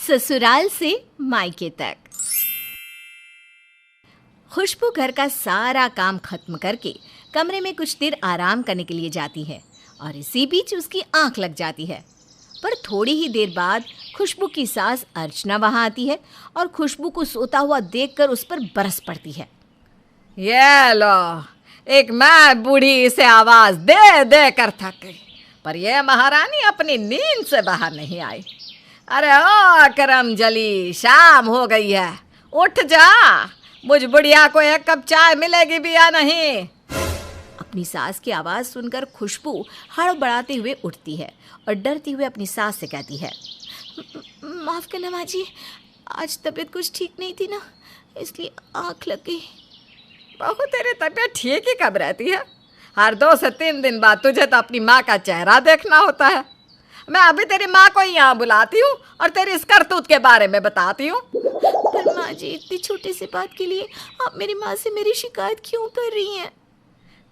ससुराल से मायके तक। खुशबू घर का सारा काम खत्म करके कमरे में कुछ देर आराम करने के लिए जाती है और इसी बीच उसकी आंख लग जाती है। पर थोड़ी ही देर बाद खुशबू की सास अर्चना वहां आती है और खुशबू को सोता हुआ देखकर उस पर बरस पड़ती है। ये लो, एक मैं बूढ़ी से आवाज दे दे कर थक गई, पर यह महारानी अपनी नींद से बाहर नहीं आई। अरे ओ करम जली, शाम हो गई है, उठ जा, मुझ बुढ़िया को एक कप चाय मिलेगी भी या नहीं। अपनी सास की आवाज़ सुनकर खुशबू हड़बड़ाते हुए उठती है और डरती हुए अपनी सास से कहती है, माफ़ करना माँ जी, आज तबीयत कुछ ठीक नहीं थी ना, इसलिए आँख लग गई। बहू, तेरी तबीयत ठीक ही कब रहती है? हर 2 से 3 दिन बाद तुझे तो अपनी माँ का चेहरा देखना होता है। मैं अभी तेरी माँ को यहाँ बुलाती हूँ और तेरी इस करतूत के बारे में बताती हूँ। पर माँ जी, इतनी छोटी सी बात के लिए आप मेरी माँ से मेरी शिकायत क्यों कर रही हैं?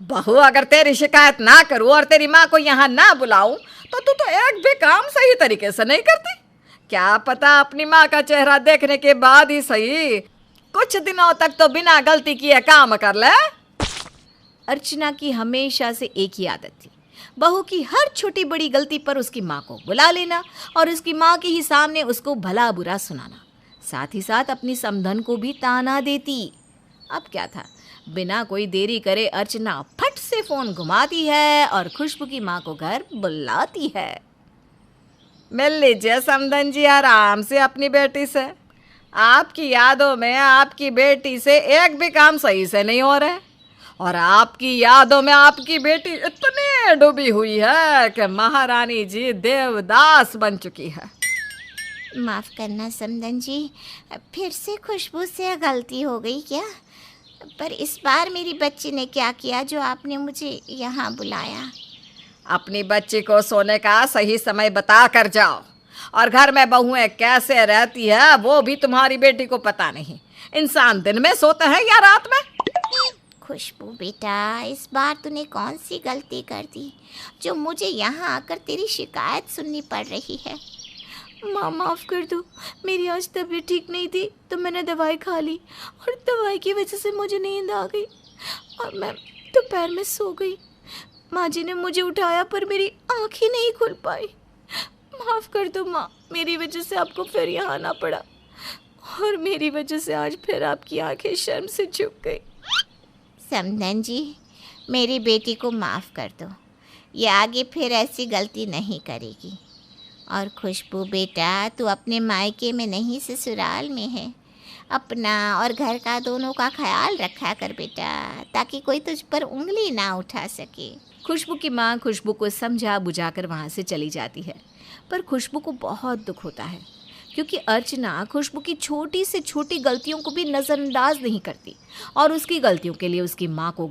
बहू, अगर तेरी शिकायत ना करूँ और तेरी माँ को यहाँ ना बुलाऊं तो तू तो एक भी काम सही तरीके से नहीं करती। क्या पता अपनी माँ का चेहरा देखने के बाद ही सही कुछ दिनों तक तो बिना गलती किए काम कर ले। अर्चना की हमेशा से एक ही आदत थी, बहू की हर छोटी बड़ी गलती पर उसकी माँ को बुला लेना और उसकी माँ के ही सामने उसको भला बुरा सुनाना, साथ ही साथ अपनी समधन को भी ताना देती। अब क्या था, बिना कोई देरी करे अर्चना फट से फोन घुमाती है और खुशबू की माँ को घर बुलाती है। मिल लीजिए समधन जी आराम से अपनी बेटी से। आपकी यादों में आपकी बेटी से एक भी काम सही से नहीं हो रहा है और आपकी यादों में आपकी बेटी इतनी डूबी हुई है कि महारानी जी देवदास बन चुकी है। माफ़ करना समधन जी, फिर से खुशबू से गलती हो गई क्या? पर इस बार मेरी बच्ची ने क्या किया जो आपने मुझे यहाँ बुलाया? अपनी बच्ची को सोने का सही समय बता कर जाओ, और घर में बहुएं कैसे रहती है वो भी तुम्हारी बेटी को पता नहीं। इंसान दिन में सोते हैं या रात में? खुशबू बेटा, इस बार तूने कौन सी गलती कर दी जो मुझे यहाँ आकर तेरी शिकायत सुननी पड़ रही है? माँ माफ़ कर दो, मेरी आज तबीयत ठीक नहीं थी तो मैंने दवाई खा ली और दवाई की वजह से मुझे नींद आ गई और मैं दोपहर में सो गई। माँ जी ने मुझे उठाया पर मेरी आँख ही नहीं खुल पाई। माफ़ कर दो माँ, मेरी वजह से आपको फिर यहाँ आना पड़ा और मेरी वजह से आज फिर आपकी आँखें शर्म से झुक गई। समधन जी, मेरी बेटी को माफ़ कर दो, ये आगे फिर ऐसी गलती नहीं करेगी। और खुशबू बेटा, तू अपने मायके में नहीं ससुराल में है, अपना और घर का दोनों का ख्याल रखा कर बेटा, ताकि कोई तुझ पर उंगली ना उठा सके। खुशबू की माँ खुशबू को समझा बुझाकर वहाँ से चली जाती है, पर खुशबू को बहुत दुख होता है क्योंकि अर्चना खुशबू की छोटी से छोटी गलतियों को भी नज़रअंदाज नहीं करती और उसकी गलतियों के लिए उसकी माँ को